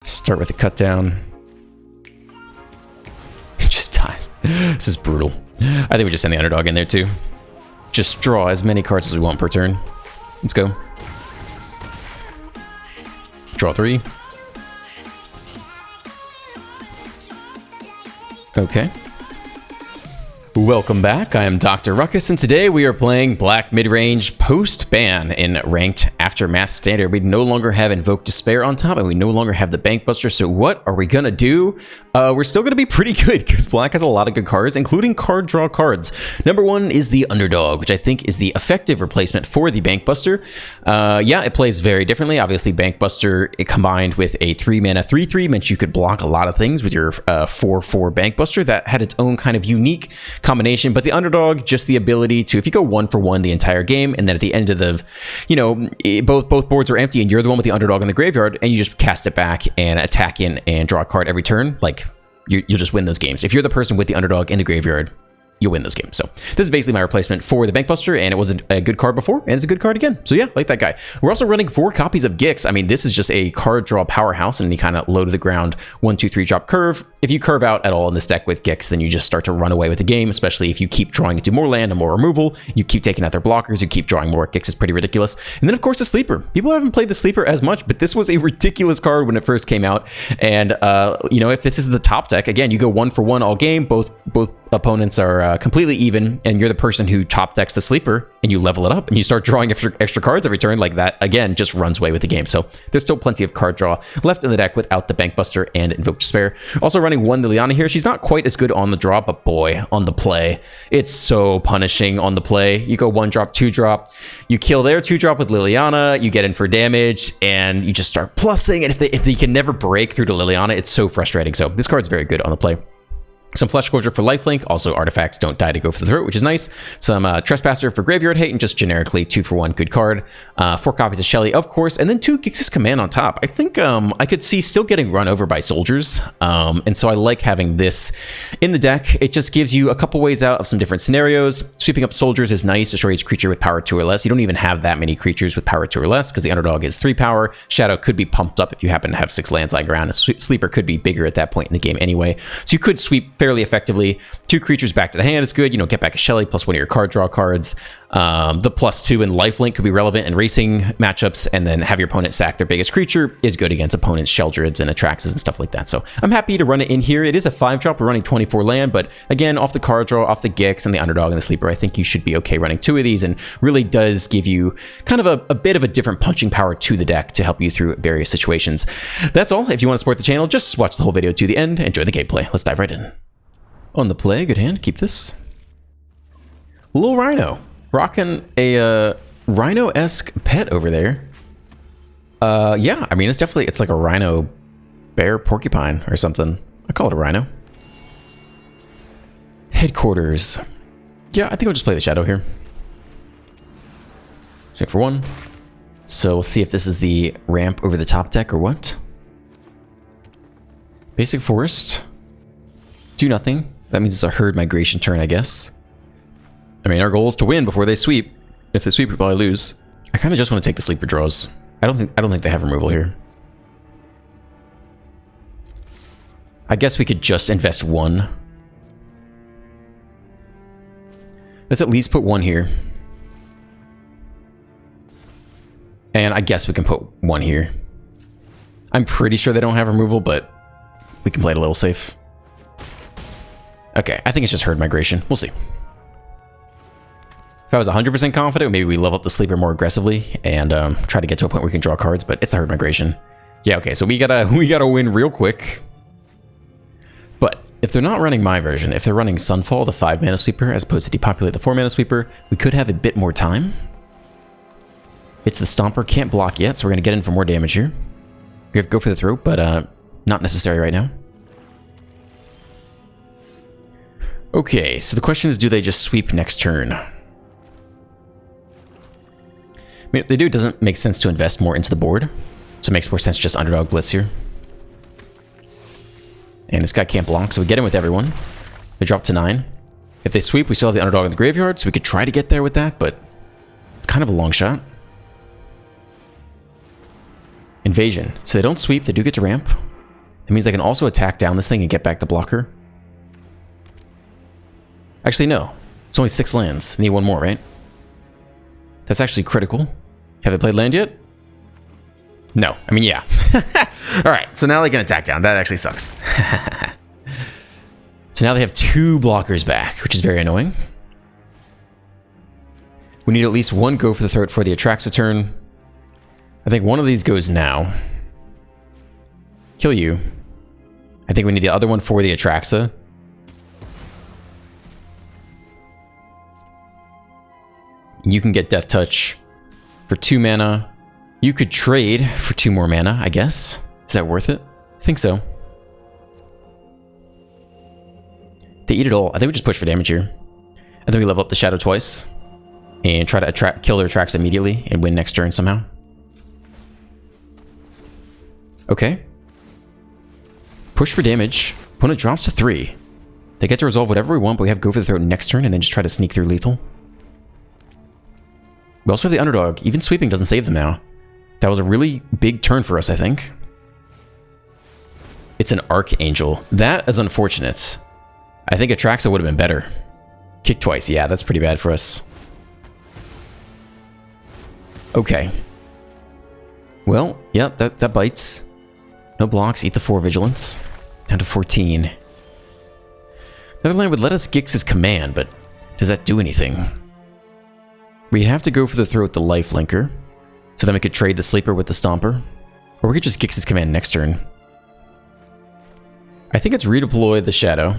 Start with a cut down. It just dies. This is brutal. I think we just send the underdog in there too. Just draw as many cards as we want per turn. Let's go. Draw 3. Okay. Welcome back, I am Dr. Ruckus, and today we are playing Black Midrange post-ban in Ranked Aftermath Standard. We no longer have Invoke Despair on top, and we no longer have the Bankbuster, so what are we gonna do? We're still gonna be pretty good, because Black has a lot of good cards, including card draw cards. Number 1 is the Underdog, which I think is the effective replacement for the Bankbuster. Yeah, it plays very differently. Obviously, Bankbuster, it combined with a 3-mana 3/3, meant you could block a lot of things with your 4/4 Bankbuster. That had its own kind of unique combination, but the Underdog, just the ability to, if you go 1 for 1 the entire game, and then at the end of the, you know, both boards are empty and you're the one with the Underdog in the graveyard, and you just cast it back and attack in and draw a card every turn, like, you'll just win those games. If you're the person with the Underdog in the graveyard, you'll win those games. So this is basically my replacement for the Bankbuster, and it was a good card before, and it's a good card again. So yeah, like that guy. We're also running 4 copies of Gix. I mean, this is just a card draw powerhouse, and any kind of low to the ground 1, 2, 3 drop curve. If you curve out at all in this deck with Gix, then you just start to run away with the game, especially if you keep drawing into more land and more removal. You keep taking out their blockers, you keep drawing more. Gix is pretty ridiculous. And then of course the Sleeper. People haven't played the Sleeper as much, but this was a ridiculous card when it first came out. And you know, if this is the top deck, again, you go 1 for 1 all game. Both opponents are completely even, and you're the person who top decks the Sleeper, and you level it up and you start drawing extra cards every turn. Like that, again, just runs away with the game. So there's still plenty of card draw left in the deck without the Bankbuster and Invoke Despair. Also running 1 Liliana here. She's not quite as good on the draw, but boy, on the play, it's so punishing on the play. You go 1 drop, 2 drop, you kill their 2 drop with Liliana, you get in for damage, and you just start plussing. And if they can never break through to Liliana, it's so frustrating. So this card's very good on the play. Some Flesh Scourger for lifelink, also artifacts don't die to go for the throat, which is nice. Some Trespasser for graveyard hate, and just generically 2 for 1 good card. 4 copies of Shelly, of course, and then 2 Gix's Command on top. I think I could see still getting run over by soldiers, and so I like having this in the deck. It just gives you a couple ways out of some different scenarios. Sweeping up soldiers is nice. Destroy each creature with power 2 or less. You don't even have that many creatures with power 2 or less, because the Underdog is 3 power. Shadow could be pumped up if you happen to have 6 lands lying around. A Sleeper could be bigger at that point in the game anyway, so you could sweep fairly effectively. 2 creatures back to the hand is good. You know, get back a Shelly plus 1 of your card draw cards. The +2 and lifelink could be relevant in racing matchups, and then have your opponent sack their biggest creature is good against opponents' Sheldreds and Atraxes and stuff like that. So I'm happy to run it in here. It is a 5 drop. We're running 24 land, but again, off the card draw, off the Gix and the Underdog and the Sleeper, I think you should be okay running 2 of these, and really does give you kind of a bit of a different punching power to the deck to help you through various situations. That's all. If you want to support the channel, just watch the whole video to the end. Enjoy the gameplay. Let's dive right in. On the play, good hand, keep this. Little Rhino, rocking a Rhino-esque pet over there. Yeah, I mean, it's like a Rhino bear porcupine or something. I call it a Rhino. Headquarters. Yeah, I think I'll just play the Shadow here. Check for 1. So we'll see if this is the ramp over the top deck or what. Basic Forest. Do nothing. That means it's a herd migration turn, I guess. I mean, our goal is to win before they sweep. If they sweep, we probably lose. I kind of just want to take the Sleeper draws. I don't think they have removal here. I guess we could just invest 1. Let's at least put 1 here. And I guess we can put 1 here. I'm pretty sure they don't have removal, but we can play it a little safe. Okay, I think it's just herd migration. We'll see. If I was 100% confident, maybe we level up the Sleeper more aggressively and try to get to a point where we can draw cards, but it's the herd migration. Yeah, okay, so we gotta win real quick. But if they're not running my version, if they're running Sunfall, the 5-mana Sweeper, as opposed to Depopulate, the 4-mana Sweeper, we could have a bit more time. It's the Stomper, can't block yet, so we're gonna get in for more damage here. We have to go for the throat, but not necessary right now. Okay, so the question is, do they just sweep next turn? I mean, if they do, it doesn't make sense to invest more into the board. So it makes more sense to just Underdog Blitz here. And this guy can't block, so we get in with everyone. They drop to 9. If they sweep, we still have the Underdog in the graveyard, so we could try to get there with that, but it's kind of a long shot. Invasion. So they don't sweep, they do get to ramp. It means I can also attack down this thing and get back the blocker. Actually, no. It's only 6 lands. I need 1 more, right? That's actually critical. Have they played land yet? No. I mean, yeah. Alright, so now they can attack down. That actually sucks. So now they have 2 blockers back, which is very annoying. We need at least 1 go for the throat for the Atraxa turn. I think one of these goes now. Kill you. I think we need the other one for the Atraxa. You can get Death Touch for 2 mana. You could trade for 2 more mana, I guess. Is that worth it? I think so. They eat it all. I think we just push for damage here. I think we level up the Shadow twice. And try to kill their Atraxa immediately and win next turn somehow. Okay. Push for damage. Opponent drops to 3. They get to resolve whatever we want, but we have go for the throat next turn and then just try to sneak through lethal. We also have the underdog. Even sweeping doesn't save them now. That was a really big turn for us, I think. It's an Archangel. That is unfortunate. I think Atraxa would have been better. Kick twice. Yeah, that's pretty bad for us. Okay. Well, yeah, that bites. No blocks, eat the 4 vigilance. Down to 14. Netherland would let us Gix's command, but does that do anything? We have to go for the throat the lifelinker. So then we could trade the sleeper with the stomper. Or we could just Gix's command next turn. I think it's redeploy the shadow.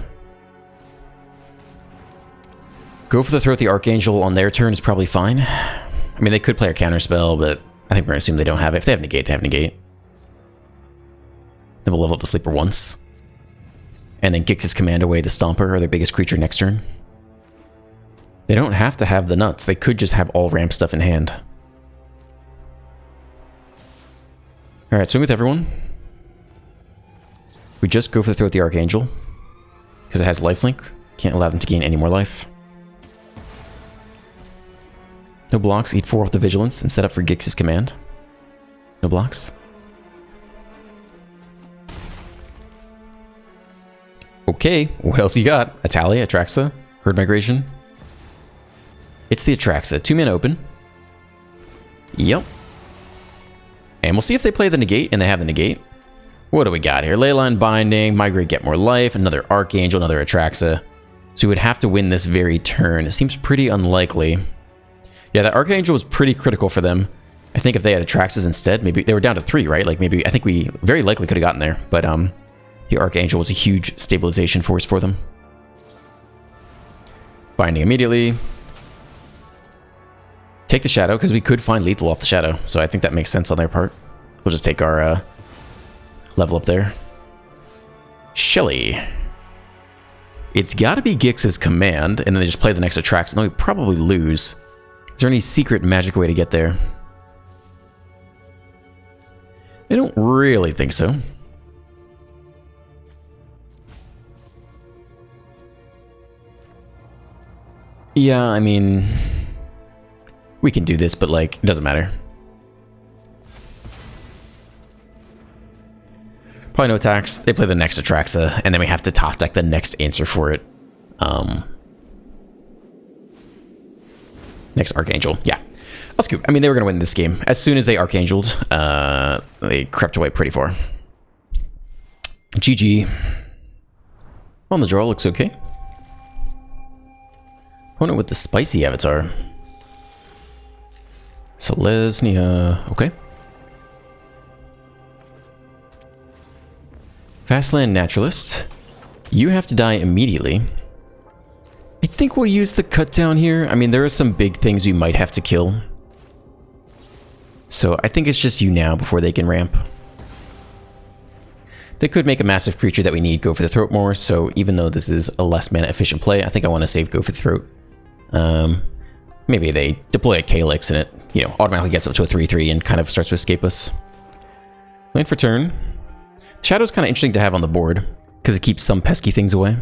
Go for the throat the Archangel on their turn is probably fine. I mean, they could play a counterspell, but I think we're going to assume they don't have it. If they have negate, they have negate. Then we'll level up the sleeper once. And then kicks his command away the Stomper, or their biggest creature, next turn. They don't have to have the nuts. They could just have all ramp stuff in hand. Alright, swing with everyone. We just go for the throat the Archangel. Because it has lifelink. Can't allow them to gain any more life. No blocks, eat 4 off the Vigilance and set up for Gix's command. No blocks. Okay, what else you got? Atalia, Atraxa, Herd Migration. It's the Atraxa. 2 mana open. Yep. And we'll see if they play the negate, and they have the negate. What do we got here? Leyline Binding, Migrate, get more life, another Archangel, another Atraxa. So we would have to win this very turn. It seems pretty unlikely. Yeah, that Archangel was pretty critical for them. I think if they had Atraxas instead, maybe they were down to 3, right? Like maybe, I think we very likely could have gotten there, but the Archangel was a huge stabilization force for them. Binding immediately. Take the Shadow, because we could find lethal off the Shadow, so I think that makes sense on their part. We'll just take our level up there. Shelly. It's got to be Gix's command, and then they just play the next Atraxa, and then we probably lose. Is there any secret magic way to get there? I don't really think so. Yeah, I mean, we can do this, but like, it doesn't matter. Probably no attacks. They play the next Atraxa, and then we have to top deck the next answer for it. Next Archangel, yeah. I'll scoop. I mean, they were going to win this game. As soon as they Archangeled, they crept away pretty far. GG. On the draw, looks okay. Opponent with the spicy avatar. Selesnya. Okay. Fastland Naturalist. You have to die immediately. I think we'll use the cut down here. I mean, there are some big things we might have to kill. So I think it's just you now before they can ramp. They could make a massive creature that we need go for the throat more, so even though this is a less mana efficient play, I think I want to save go for the throat. Maybe they deploy a Calyx and it, you know, automatically gets up to a 3/3 and kind of starts to escape us. Land for turn. Shadow's kind of interesting to have on the board, because it keeps some pesky things away.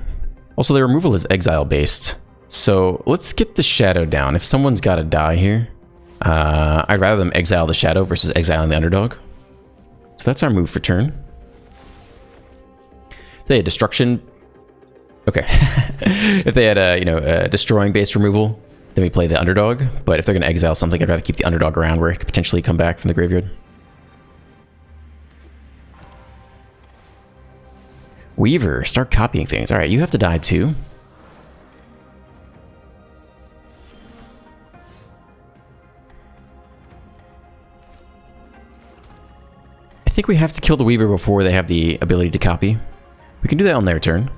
Also, the removal is exile-based, so let's get the Shadow down. If someone's got to die here, I'd rather them exile the Shadow versus exiling the underdog. So that's our move for turn. they had destruction. Okay. If they had a destroying base removal, then we play the underdog. But if they're going to exile something, I'd rather keep the underdog around where it could potentially come back from the graveyard. Weaver, start copying things. All right, you have to die too. I think we have to kill the Weaver before they have the ability to copy. We can do that on their turn.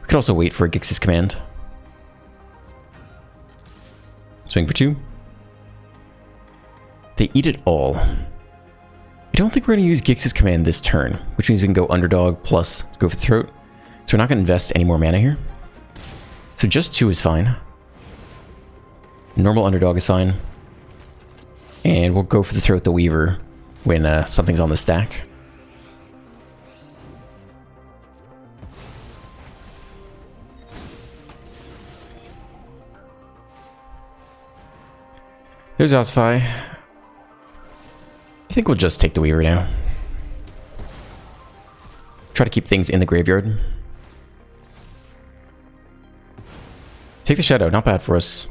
We could also wait for Gix's command. Swing for 2. They eat it all. I don't think we're going to use Gix's command this turn, which means we can go underdog plus go for the throat. So we're not going to invest any more mana here. So just 2 is fine. Normal underdog is fine. And we'll go for the throat the Weaver when something's on the stack. There's Ossify. I think we'll just take the Weaver now. Try to keep things in the graveyard. Take the Shadow, not bad for us.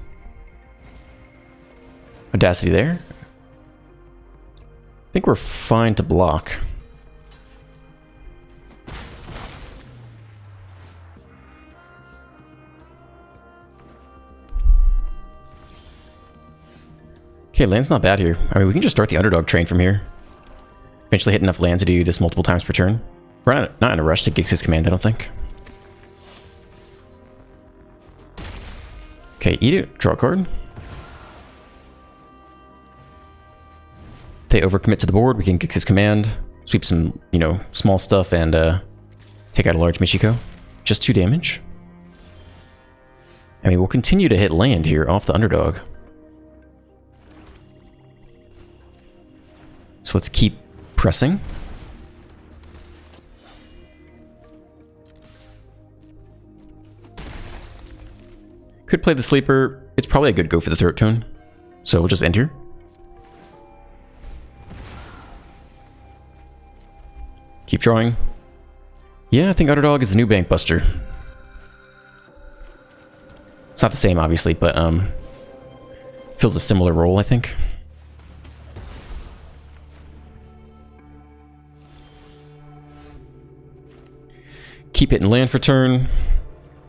Audacity there. I think we're fine to block. Okay, land's not bad here. I mean, we can just start the underdog train from here. Eventually hit enough land to do this multiple times per turn. We're not in a rush to Gix's command, I don't think. Okay, eat it. Draw a card. If they overcommit to the board, we can Gix's command. Sweep some, small stuff and take out a large Michiko. Just 2 damage. I mean, we'll continue to hit land here off the underdog. So let's keep pressing. Could play the sleeper. It's probably a good go for the throat tone. So we'll just end here. Keep drawing. Yeah, I think underdog is the new bank buster. It's not the same, obviously, but fills a similar role, I think. Keep hitting land for turn.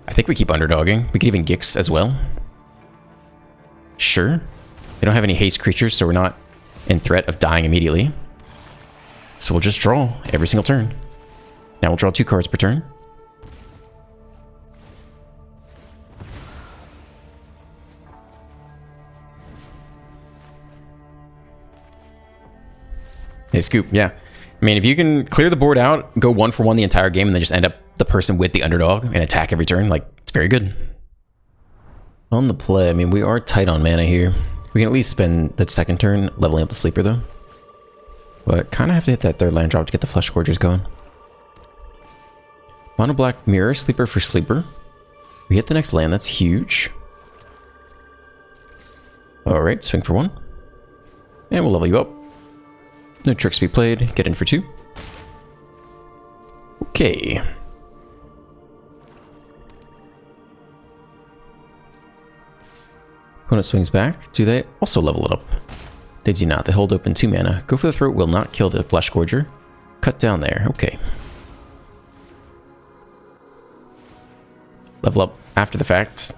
I think we keep underdogging. We could even Gix as well. Sure. They don't have any haste creatures, so we're not in threat of dying immediately. So we'll just draw every single turn. Now we'll draw 2 cards per turn. Hey, Scoop, yeah. I mean, if you can clear the board out, go 1 for 1 the entire game, and then just end up the person with the underdog and attack every turn, like, it's very good. On the play, I mean, we are tight on mana here. We can at least spend the second turn leveling up the sleeper, though. But kind of have to hit that 3rd land drop to get the Flesh Scourgers going. Mono black mirror, sleeper for sleeper. We hit the next land, that's huge. Alright, swing for 1. And we'll level you up. No tricks to be played. Get in for 2. Okay. Opponent swings back. Do they also level it up? They do not. They hold open 2 mana. Go for the throat will not kill the Flesh Scourger. Cut down there. Okay. Level up after the fact.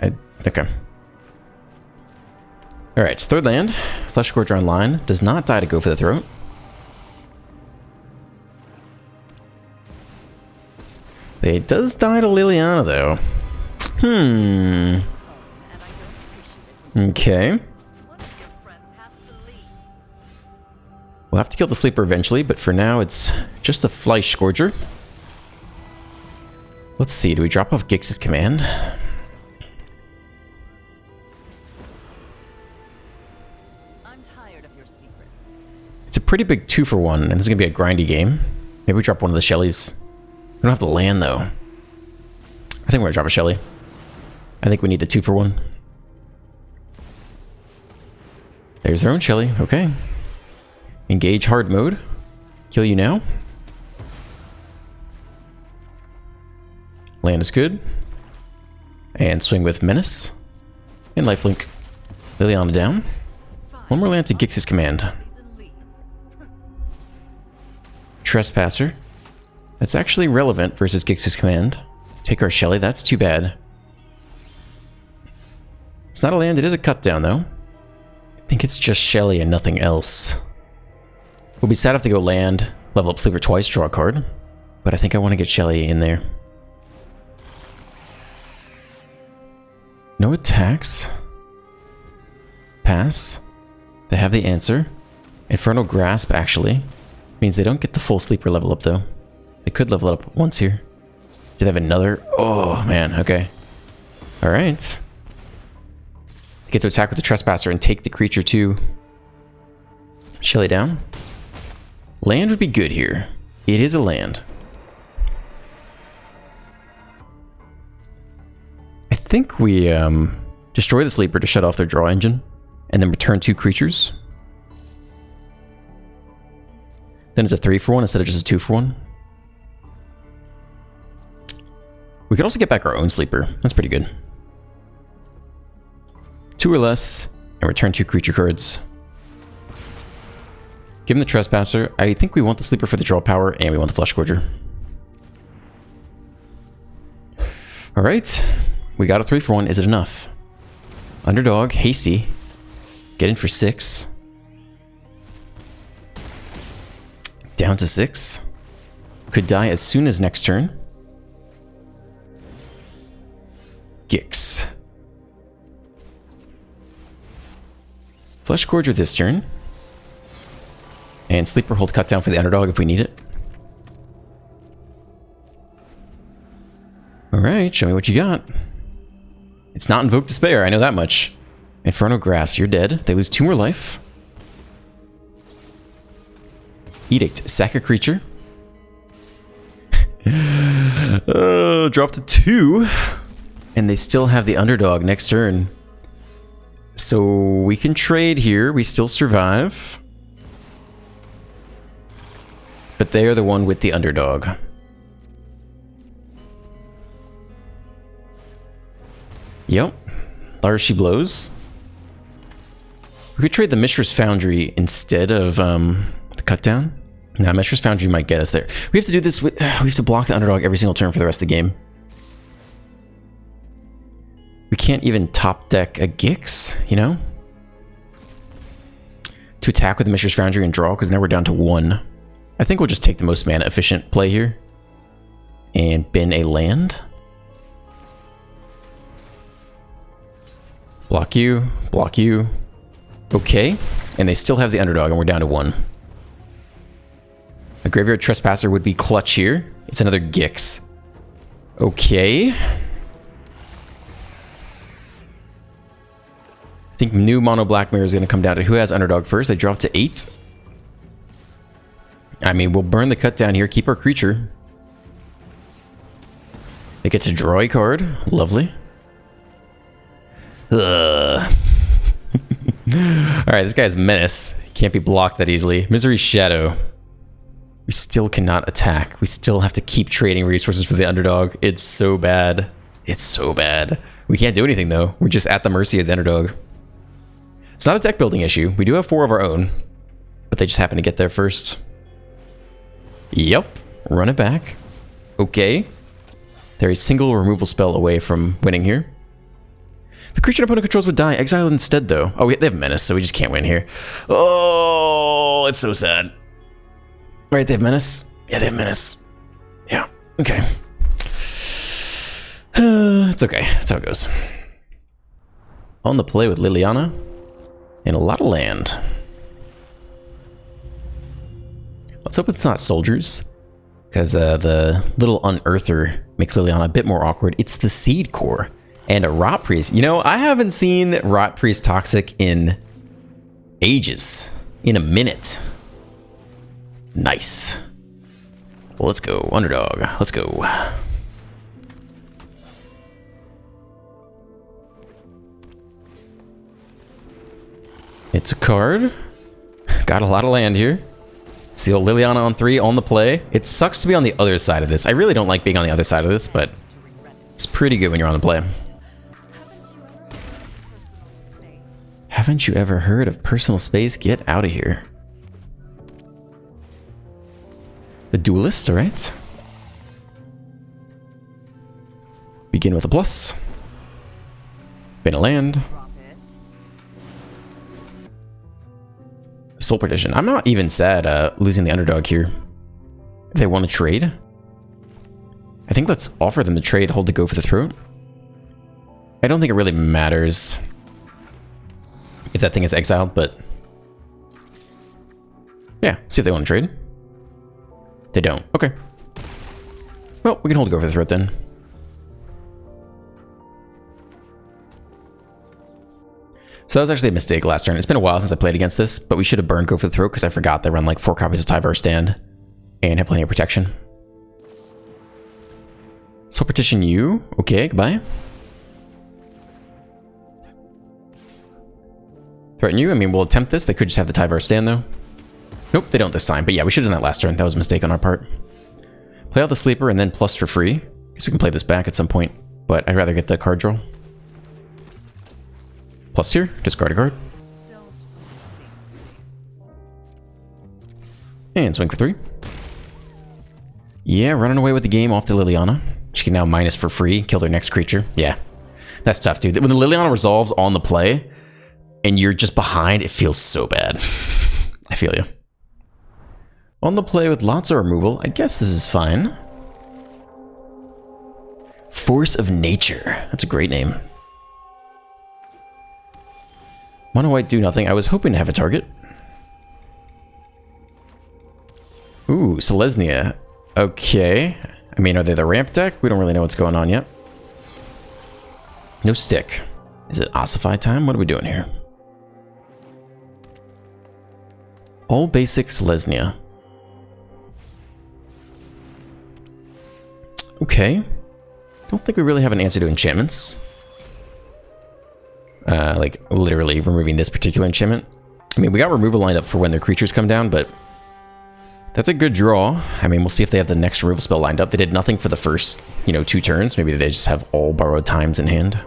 Okay. Alright, 3rd land. Flesh Scourger online. Does not die to go for the throat. It does die to Liliana, though. Okay. We'll have to kill the sleeper eventually, but for now it's just a Flesh Scourger. Let's see, do we drop off Gix's command? I'm tired of your secrets. It's a pretty big 2 for 1, and this is gonna be a grindy game. Maybe we drop one of the Shellys. We don't have the land, though. I think we're gonna drop a Shelly. I think we need the 2 for 1. There's their own Shelly. Okay. Engage hard mode. Kill you now. Land is good. And swing with Menace. And Lifelink. Liliana down. One more land to Gix's command. Trespasser. That's actually relevant versus Gix's command. Take our Shelly, that's too bad. It's not a land, it is a cut down though. I think it's just Shelly and nothing else. We'll be sad if they go land, level up Sleeper twice, draw a card. But I think I want to get Shelly in there. No attacks. Pass. They have the answer. Infernal Grasp, actually. Means they don't get the full Sleeper level up, though. They could level it up once here. Do they have another? Oh, man. Okay. Alright. Get to attack with the Trespasser and take the creature, too. Shelly down. Land would be good here. It is a land. I think we destroy the Sleeper to shut off their draw engine. And then return 2 creatures. Then it's a 3-for-1 instead of just a 2-for-1. We could also get back our own Sleeper. That's pretty good. 2 or less, and return 2 creature cards. Give him the Trespasser. I think we want the Sleeper for the draw power, and we want the Flesh Gorger. Alright. We got a 3-for-1. Is it enough? Underdog, hasty. Get in for 6. Down to 6. Could die as soon as next turn. Gix. Flesh Gorger this turn. And Sleeper hold cut down for the underdog if we need it. Alright, show me what you got. It's not Invoke Despair, I know that much. Inferno Grasp, you're dead. They lose 2 more life. Edict, sack a creature. Drop to 2. And they still have the underdog next turn. So we can trade here. We still survive. But they are the one with the underdog. Yep. Large She Blows. We could trade the Mishra's Foundry instead of the cut down. Now, Mishra's Foundry might get us there. We have to do this with... we have to block the underdog every single turn for the rest of the game. We can't even top deck a Gix, you know? To attack with the Mishra's Foundry and draw, because now we're down to 1. I think we'll just take the most mana efficient play here. And bin a land. Block you, block you. Okay. And they still have the underdog, and we're down to 1. A Graveyard Trespasser would be clutch here. It's another Gix. Okay. I think new mono black mirror is going to come down to who has underdog first. They drop to 8. I mean, we'll burn the cut down here, keep our creature. They get to draw a card. Lovely. Alright, this guy's Menace. He can't be blocked that easily. Misery Shadow. We still cannot attack. We still have to keep trading resources for the underdog. It's so bad. It's so bad. We can't do anything, though. We're just at the mercy of the underdog. It's not a deck building issue. We do have 4 of our own, but they just happen to get there first. Yep. Run it back. Okay. They're a single removal spell away from winning here. The creature an opponent controls would die. Exile instead, though. Oh, they have Menace, so we just can't win here. Oh, it's so sad. Right, they have Menace. Yeah, they have Menace. Yeah, okay. It's okay. That's how it goes. On the play with Liliana. And a lot of land. Let's hope it's not soldiers. Because the little Unearther makes Liliana a bit more awkward. It's the Seed Core. And a Rot Priest. You know, I haven't seen Rot Priest Toxic in ages. In a minute. Nice. Well, let's go. Underdog. Let's go. It's a card. Got a lot of land here. It's the old Liliana on 3 on the play. It sucks to be on the other side of this. I really don't like being on the other side of this, but It's pretty good when you're on the play. Haven't you ever heard of personal space? Haven't you ever heard of personal space? Get out of here. The duelist, alright. Begin with a plus. Been a land. Drop it. Soul Partition. I'm not even sad losing the underdog here. If they want to trade, I think let's offer them the trade, hold the go for the throat. I don't think it really matters if that thing is exiled, but yeah, see if they want to trade. They don't. Okay. Well, we can hold the go for the throat then. So that was actually a mistake last turn. It's been a while since I played against this, but we should have burned go for the throat because I forgot they run like 4 copies of Tyvar stand and have plenty of protection. Soul Partition you. Okay, goodbye. Threaten you. I mean, we'll attempt this. They could just have the Tyvar stand though. Nope, they don't this time. But yeah, we should have done that last turn. That was a mistake on our part. Play out the sleeper and then plus for free. Guess we can play this back at some point, but I'd rather get the card draw. Plus here, discard a card. And swing for 3. Yeah, running away with the game off the Liliana. She can now minus for free, kill their next creature. Yeah, that's tough, dude. When the Liliana resolves on the play, and you're just behind, it feels so bad. I feel you. On the play with lots of removal, I guess this is fine. Force of Nature. That's a great name. Mono white, do nothing. I was hoping to have a target. Ooh, Selesnya. Okay. I mean, are they the ramp deck? We don't really know what's going on yet. No stick. Is it ossify time? What are we doing here? All basic Selesnya. Okay. Don't think we really have an answer to enchantments. Like, literally removing this particular enchantment. I mean, we got removal lined up for when their creatures come down, but that's a good draw. I mean, we'll see if they have the next removal spell lined up. They did nothing for the first, 2 turns. Maybe they just have all borrowed times in hand.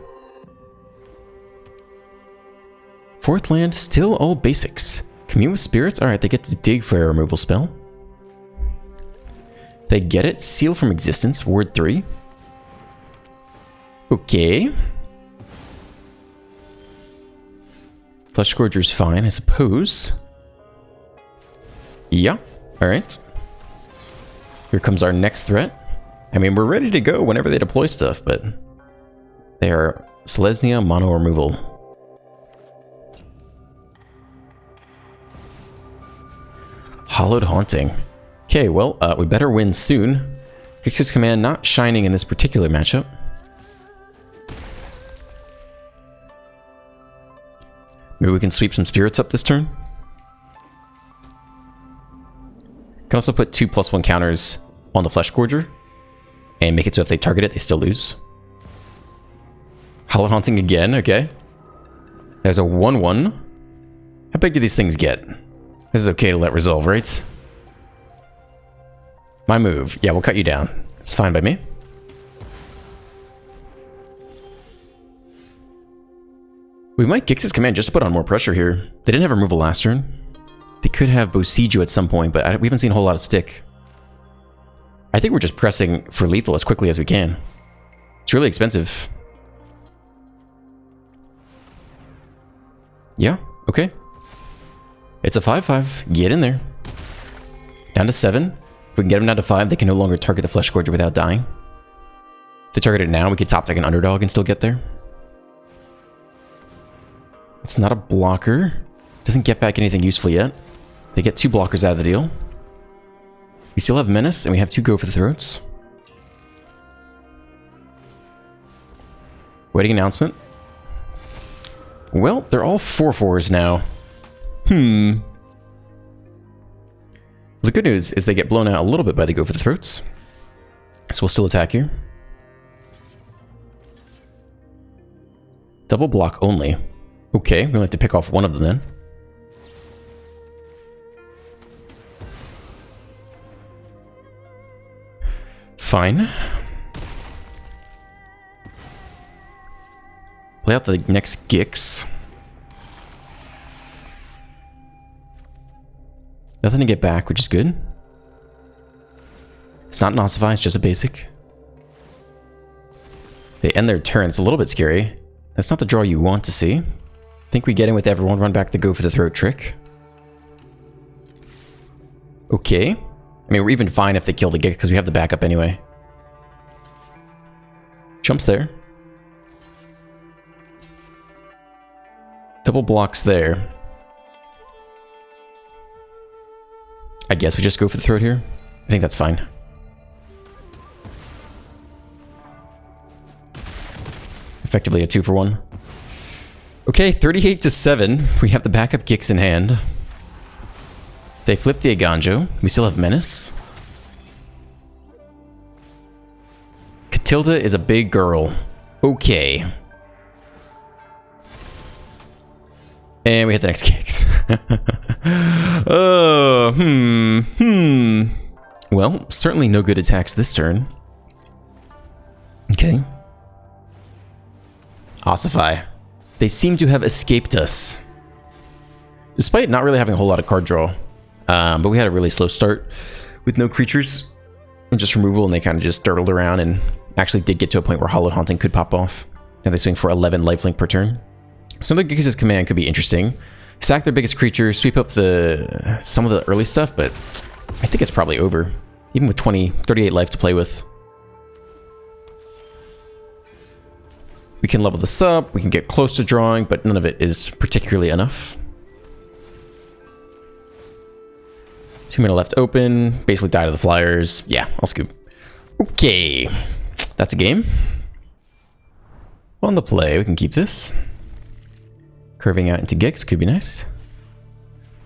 4th land, still all basics. Commune with spirits? Alright, they get to dig for a removal spell. They get it. Seal from existence, ward 3. Okay. Flesh Scourger's fine, I suppose. Yeah, alright. Here comes our next threat. I mean, we're ready to go whenever they deploy stuff, but they are Selesnya mono removal. Hallowed Haunting. Okay, well, we better win soon. Grixis Command not shining in this particular matchup. Maybe we can sweep some spirits up this turn. Can also put 2/+1 counters on the Flesh Gorger and make it so if they target it, they still lose. Hallowed Haunting again, okay. There's a 1/1. How big do these things get? This is okay to let resolve, right? My move. Yeah, we'll cut you down. It's fine by me. We might Grixis Command just to put on more pressure here. They didn't have removal last turn. They could have Bosiege at some point, but we haven't seen a whole lot of stick. I think we're just pressing for lethal as quickly as we can. It's really expensive. Yeah, okay. It's a 5/5. Get in there. Down to 7. If we can get them down to 5, they can no longer target the Flesh Gorger without dying. If they target it now, we could top deck an underdog and still get there. It's not a blocker. Doesn't get back anything useful yet. They get 2 blockers out of the deal. We still have Menace, and we have 2 go for the throats. Waiting announcement. Well, they're all 4/4s now. The good news is they get blown out a little bit by the go for the throats. So we'll still attack here. Double block only. Okay, we only have to pick off one of them then. Fine. Play out the next Gix. Nothing to get back, which is good. It's not an Ossify, it's just a basic. They end their turn. It's a little bit scary. That's not the draw you want to see. I think we get in with everyone, run back to go for the throat trick. Okay. I mean, we're even fine if they kill the Gix because we have the backup anyway. Jumps there. Double blocks there. I guess we just go for the throat here. I think that's fine. Effectively a 2-for-1. Okay, 38-7. We have the backup Gix in hand. They flip the Aganjo. We still have Menace. Catilda is a big girl. Okay. And we hit the next Gix. Well, certainly no good attacks this turn. Okay. Ossify. They seem to have escaped us. Despite not really having a whole lot of card draw. But we had a really slow start with no creatures and just removal, and they kind of just dirtled around and actually did get to a point where Hallowed Haunting could pop off. Now they swing for 11 lifelink per turn. So another Gix's command could be interesting. Sack their biggest creature, sweep up some of the early stuff, but I think it's probably over. Even with 38 life to play with. We can level this up, we can get close to drawing, but none of it is particularly enough. 2 mana left open, basically die to the flyers. Yeah, I'll scoop. Okay, that's a game. On the play, we can keep this. Curving out into Gix could be nice.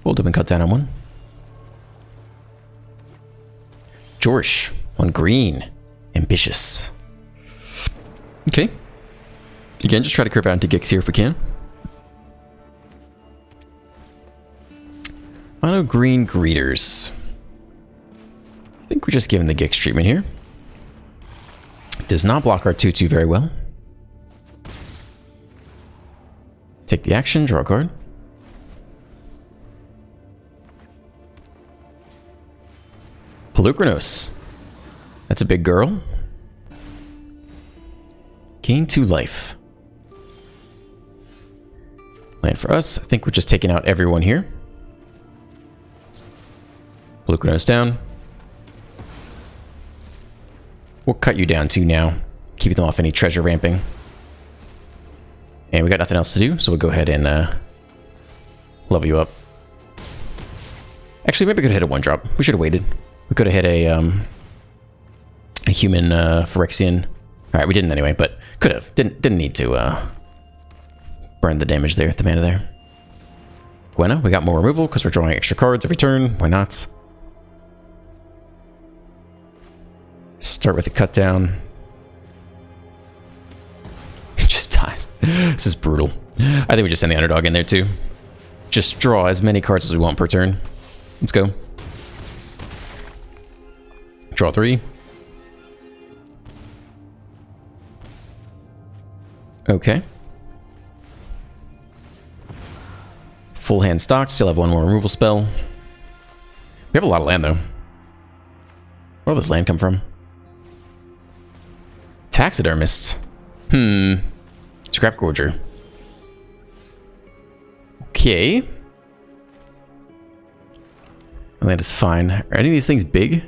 Hold up and cut down on one. Jorsh on green. Ambitious. Okay. Again, just try to curve out into Gix here if we can. Mono green greeters. I think we're just giving the Gix treatment here. Does not block our 2/2 very well. Take the action, draw a card. Pelucranos. That's a big girl. Gain 2 life. Land for us. I think we're just taking out everyone here. Pelucranos down. We'll cut you down too now. Keep them off any treasure ramping. And we got nothing else to do, so we'll go ahead and level you up. Actually, maybe we could have hit a 1-drop. We should have waited. We could have hit a human Phyrexian. Alright, we didn't anyway, but could have. Didn't need to burn the damage there, the mana there. Gwenna, we got more removal because we're drawing extra cards every turn. Why not? Start with a cut down. This is brutal. I think we just send the underdog in there too. Just draw as many cards as we want per turn. Let's go. Draw 3. Okay. Full hand stock. Still have 1 more removal spell. We have a lot of land though. Where does this land come from? Taxidermists. Scrap Gorger. Okay. Land is fine. Are any of these things big?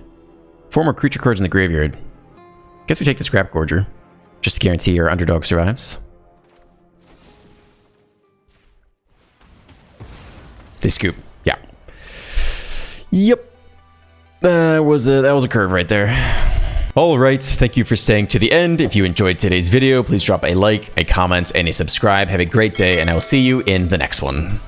4 more creature cards in the graveyard. Guess we take the Scrap Gorger. Just to guarantee our underdog survives. They scoop. Yeah. Yep. That was a curve right there. Alright, thank you for staying to the end. If you enjoyed today's video, please drop a like, a comment, and a subscribe. Have a great day, and I will see you in the next one.